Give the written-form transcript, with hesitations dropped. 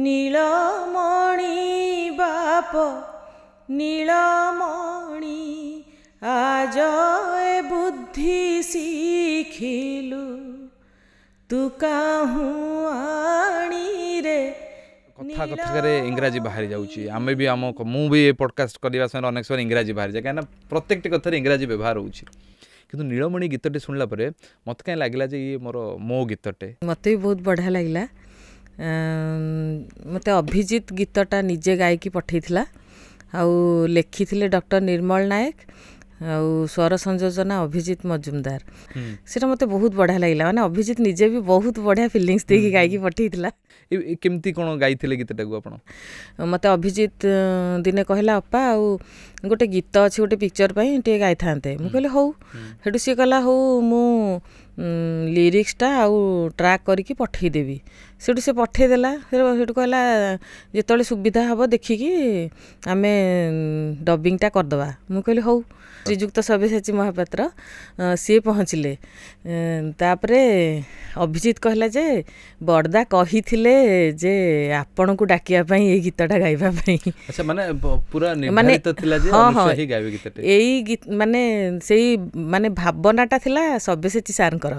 নীলমণি বাপ নীলমণি আজ এ বুদ্ধি শিখিলু তু কাহু আনি রে। କଥା କଥାକରେ ଇଂରାଜୀ ବାହାରି ଯାଉଛି। ଆମେ ବି ମୁଁ ବି ଏ ପଡ଼କାଷ୍ଟ କରିବା ସମୟରେ ଅନେକ ସମୟରେ ଇଂରାଜୀ ବାହାରି ଯାଏ, କାହିଁକିନା ପ୍ରତ୍ୟେକଟି କଥାରେ ଇଂରାଜୀ ବ୍ୟବହାର ହେଉଛି। କିନ୍ତୁ ନୀଳମଣି ଗୀତଟି ଶୁଣିଲା ପରେ ମୋତେ କାହିଁ ଲାଗିଲା ଯେ ଇଏ ମୋ ଗୀତଟେ। ମୋତେ ବି ବହୁତ ବଢ଼ିଆ ଲାଗିଲା। ମୋତେ ଅଭିଜିତ ଗୀତଟା ନିଜେ ଗାଇକି ପଠାଇଥିଲା, ଆଉ ଲେଖିଥିଲେ ଡକ୍ଟର ନିର୍ମଳ ନାୟକ, ଆଉ ସ୍ୱର ସଂଯୋଜନା ଅଭିଜିତ ମଜୁମଦାର। ସେଇଟା ମୋତେ ବହୁତ ବଢ଼ିଆ ଲାଗିଲା। ମାନେ ଅଭିଜିତ ନିଜେ ବି ବହୁତ ବଢ଼ିଆ ଫିଲିଙ୍ଗସ୍ ଦେଇକି ଗାଇକି ପଠାଇଥିଲା। କେମିତି କ'ଣ ଗାଇଥିଲେ ଗୀତଟାକୁ ଆପଣ? ମୋତେ ଅଭିଜିତ ଦିନେ କହିଲା, ଅପା ଆଉ ଗୋଟେ ଗୀତ ଅଛି ଗୋଟେ ପିକ୍ଚର ପାଇଁ ଟିକେ ଗାଇଥାନ୍ତେ। ମୁଁ କହିଲି ହଉ। ସେଠୁ ସିଏ କହିଲା ହଉ ମୁଁ ଲିରିକ୍ସଟା ଆଉ ଟ୍ରାକ୍ କରିକି ପଠାଇଦେବି। ସେଠୁ ସେ ପଠାଇଦେଲା। ସେଠୁ କହିଲା ଯେତେବେଳେ ସୁବିଧା ହେବ ଦେଖିକି ଆମେ ଡବିଙ୍ଗଟା କରିଦେବା। ମୁଁ କହିଲି ହଉ। ଶ୍ରୀଯୁକ୍ତ ସବ୍ୟସାଚୀ ମହାପାତ୍ର ସିଏ ପହଞ୍ଚିଲେ। ତାପରେ ଅଭିଜିତ କହିଲା ଯେ ବଡ଼ଦା କହିଥିଲେ ଯେ ଆପଣଙ୍କୁ ଡାକିବା ପାଇଁ ଏଇ ଗୀତଟା ଗାଇବା ପାଇଁ। ଏଇ ମାନେ ସେଇ ମାନେ ଭାବନାଟା ଥିଲା ସବ୍ୟସାଚୀ ସାର୍ଙ୍କର